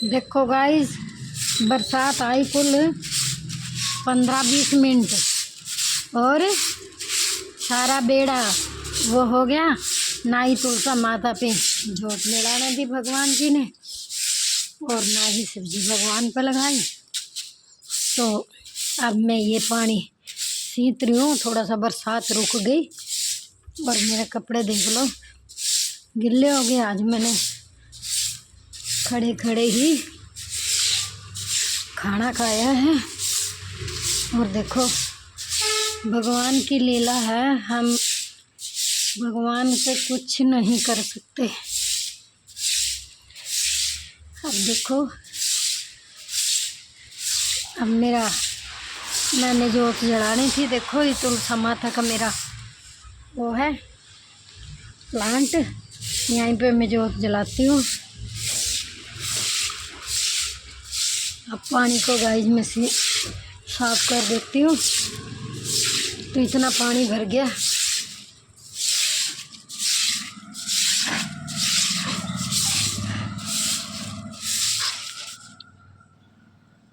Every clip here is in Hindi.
देखो गाइस, बरसात आई कुल 15-20 मिनट और सारा बेड़ा वो हो गया। ना ही तुलसा माता पे जोत लगाने दी भगवान जी ने और ना ही सब्जी भगवान पे लगाई। तो अब मैं ये पानी सींच रही हूँ। थोड़ा सा बरसात रुक गई और मेरे कपड़े देख लो गिल्ले हो गए। आज मैंने खड़े खड़े ही खाना खाया है और देखो भगवान की लीला है। हम भगवान से कुछ नहीं कर सकते। अब देखो, अब मैंने जोत जलानी थी। देखो ये तुलसा माता का मेरा वो है प्लांट, यहीं पे मैं जोत जलाती हूँ। अब पानी को गाइस में से साफ कर देती हूँ। तो इतना पानी भर गया।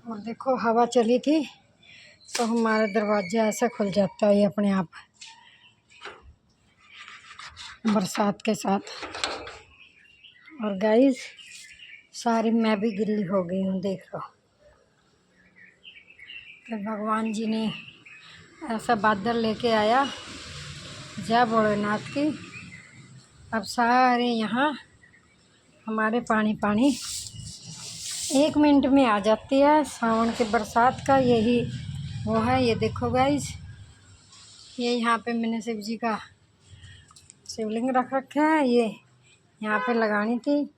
और देखो हवा चली थी तो हमारा दरवाज़ा ऐसा खुल जाता है अपने आप बरसात के साथ। और गाइस सारी मैं भी गिल्ली हो गई हूँ, देख लो। तो भगवान जी ने ऐसा बादल लेके आया, जय भोलेनाथ की। अब सारे यहाँ हमारे पानी 1 मिनट में आ जाती है। सावन के बरसात का यही वो है। ये देखो गाइस, ये यहाँ पे मैंने शिव जी का शिवलिंग रख रखा है। ये यहाँ पे लगानी थी,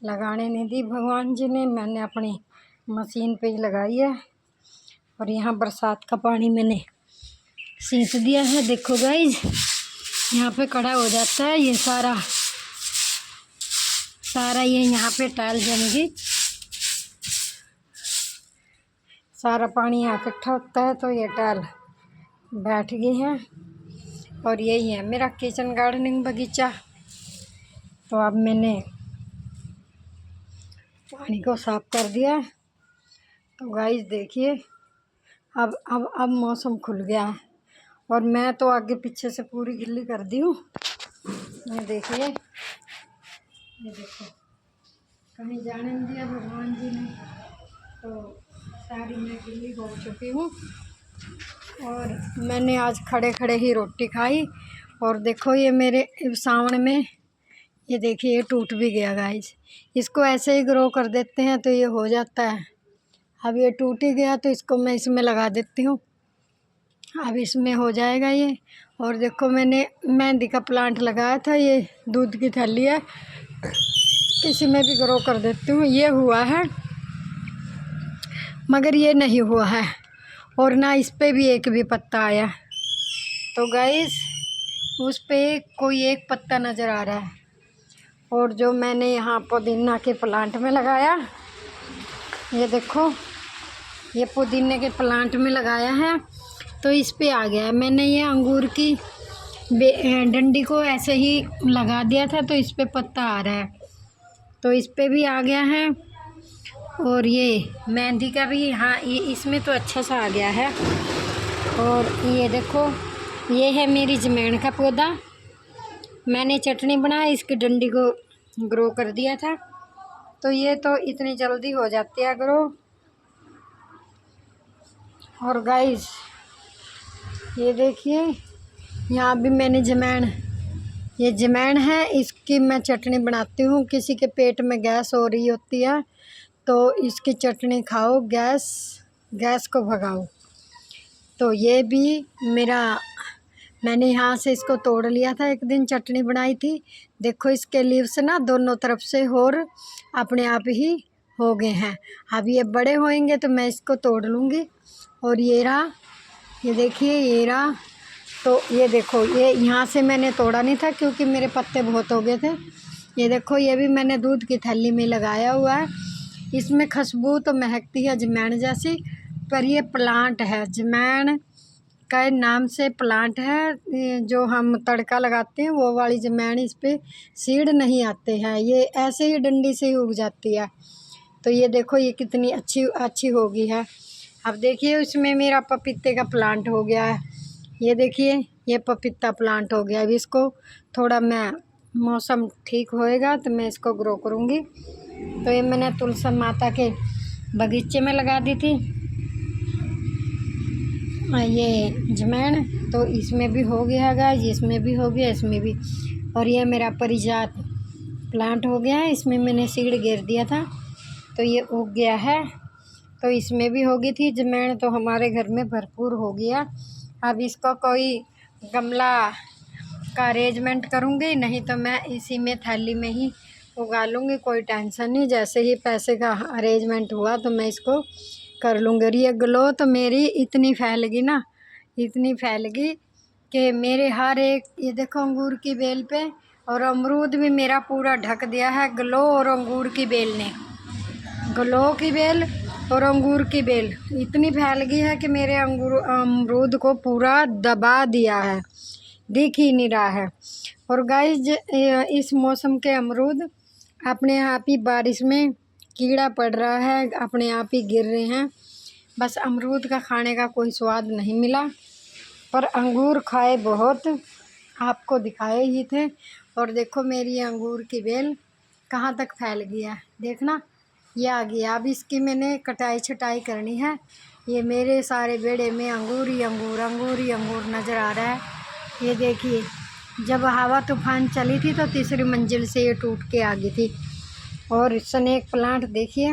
लगाने नहीं दी भगवान जी ने। मैंने अपनी मशीन पे ही लगाई है। और यहाँ बरसात का पानी मैंने सींच दिया है। देखो गाइस, यहाँ पे खड़ा हो जाता है ये सारा ये यहाँ पे टाइल जमेगी। सारा पानी यहाँ इकट्ठा होता है तो ये टाइल बैठ गई है। और यही है मेरा किचन गार्डनिंग बगीचा। तो अब मैंने पानी को साफ कर दिया। तो गाइस देखिए, अब मौसम खुल गया है और मैं तो आगे पीछे से पूरी गिल्ली कर दी हूँ। ये देखिए, ये देखो कहीं जाने नहीं दिया भगवान जी ने। तो सारी मैं गिल्ली हो चुकी हूँ। और मैंने आज खड़े खड़े ही रोटी खाई। और देखो ये मेरे सावन में ये देखिए ये टूट भी गया गाइस। इसको ऐसे ही ग्रो कर देते हैं तो ये हो जाता है। अब ये टूट ही गया तो इसको मैं इसमें लगा देती हूँ। अब इसमें हो जाएगा ये। और देखो मैंने मेहंदी का प्लांट लगाया था, ये दूध की थैली है, इसी में भी ग्रो कर देती हूँ। ये हुआ है मगर ये नहीं हुआ है और ना इस पे भी एक भी पत्ता आया। तो गाइस उस पे कोई एक पत्ता नज़र आ रहा है। और जो मैंने यहाँ पुदीना के प्लांट में लगाया, ये देखो ये पुदीने के प्लांट में लगाया है तो इस पे आ गया है। मैंने ये अंगूर की डंडी को ऐसे ही लगा दिया था तो इस पे पत्ता आ रहा है। तो इस पे भी आ गया है। और ये मेहंदी का भी, हाँ ये इसमें तो अच्छा सा आ गया है। और ये देखो ये है मेरी जमैन का पौधा। मैंने चटनी बनाई, इसकी डंडी को ग्रो कर दिया था। तो ये तो इतनी जल्दी हो जाती है ग्रो। और गाइस ये देखिए यहाँ भी मैंने ये जमैन है, इसकी मैं चटनी बनाती हूँ। किसी के पेट में गैस हो रही होती है तो इसकी चटनी खाओ, गैस को भगाओ। तो ये भी मैंने यहाँ से इसको तोड़ लिया था, एक दिन चटनी बनाई थी। देखो इसके लीव्स ना दोनों तरफ से और अपने आप ही हो गए हैं। अब ये बड़े होंगे तो मैं इसको तोड़ लूँगी। और ये रहा, ये देखिए ये रहा। तो ये देखो ये यहाँ से मैंने तोड़ा नहीं था क्योंकि मेरे पत्ते बहुत हो गए थे। ये देखो ये भी मैंने दूध की थैली में लगाया हुआ है। इसमें खुशबू तो महकती है जमैन जैसी, पर ये प्लांट है, जमैन का नाम से प्लांट है। ये जो हम तड़का लगाते हैं वो वाली जमैन, इस पे सीड नहीं आते हैं, ये ऐसे ही डंडी से ही उग जाती है। तो ये देखो ये कितनी अच्छी अच्छी हो गई है। अब देखिए उसमें मेरा पपीते का प्लांट हो गया है। ये देखिए ये पपीता प्लांट हो गया। अभी इसको थोड़ा मैं मौसम ठीक होएगा तो मैं इसको ग्रो करूँगी। तो ये मैंने तुलसी माता के बगीचे में लगा दी थी ये जमैन, तो इसमें भी हो गया है गाइस, इसमें भी हो गया, इसमें भी। और ये मेरा परिजात प्लांट हो गया है, इसमें मैंने सीड गिर दिया था तो ये उग गया है। तो इसमें भी हो गई थी जमैन, तो हमारे घर में भरपूर हो गया। अब इसको कोई गमला का अरेंजमेंट करूँगी, नहीं तो मैं इसी में थैली में ही उगा लूँगी, कोई टेंशन नहीं। जैसे ही पैसे का अरेंजमेंट हुआ तो मैं इसको कर लूँगी। और ये ग्लो तो मेरी इतनी फैल गई ना, इतनी फैल गई कि मेरे हर एक, ये देखो अंगूर की बेल पे, और अमरूद भी मेरा पूरा ढक दिया है ग्लो और अंगूर की बेल ने। ग्लो की बेल और अंगूर की बेल इतनी फैल गई है कि मेरे अमरूद को पूरा दबा दिया है, दिख ही नहीं रहा है। और गाइस इस मौसम के अमरूद अपने आप ही बारिश में कीड़ा पड़ रहा है, अपने आप ही गिर रहे हैं। बस अमरूद का खाने का कोई स्वाद नहीं मिला, पर अंगूर खाए बहुत, आपको दिखाए ही थे। और देखो मेरी अंगूर की बेल कहाँ तक फैल गया, देखना ये आ गया। अब इसकी मैंने कटाई छटाई करनी है। ये मेरे सारे बेड़े में अंगूर ही अंगूर, अंगूर ही अंगूर नज़र आ रहा है। ये देखिए जब हवा तूफान चली थी तो तीसरी मंजिल से ये टूट के आ गई थी। और स्नेक प्लांट देखिए,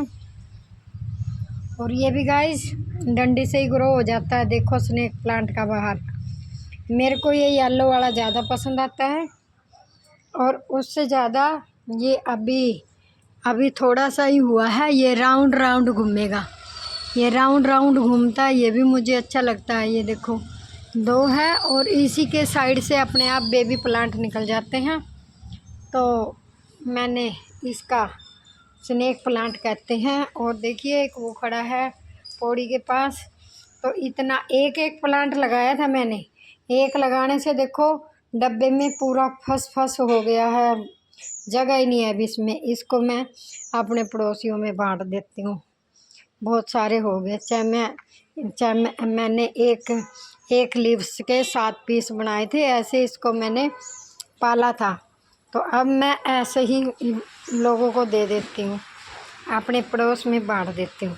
और ये भी गाइस डंडी से ही ग्रो हो जाता है। देखो स्नेक प्लांट का बाहर, मेरे को ये येलो वाला ज़्यादा पसंद आता है, और उससे ज़्यादा ये अभी थोड़ा सा ही हुआ है। ये राउंड राउंड घूमेगा, ये राउंड राउंड घूमता है, ये भी मुझे अच्छा लगता है। ये देखो दो है, और इसी के साइड से अपने आप बेबी प्लांट निकल जाते हैं। तो मैंने इसका स्नेक प्लांट कहते हैं। और देखिए एक वो खड़ा है पौड़ी के पास, तो इतना एक एक प्लांट लगाया था मैंने, एक लगाने से देखो डब्बे में पूरा फस हो गया है, जगह ही नहीं है अभी इसमें। इसको मैं अपने पड़ोसियों में बांट देती हूँ, बहुत सारे हो गए। मैंने एक लीव्स के 7 पीस बनाए थे, ऐसे इसको मैंने पाला था। तो अब मैं ऐसे ही लोगों को दे देती हूँ, अपने पड़ोस में बांट देती हूँ।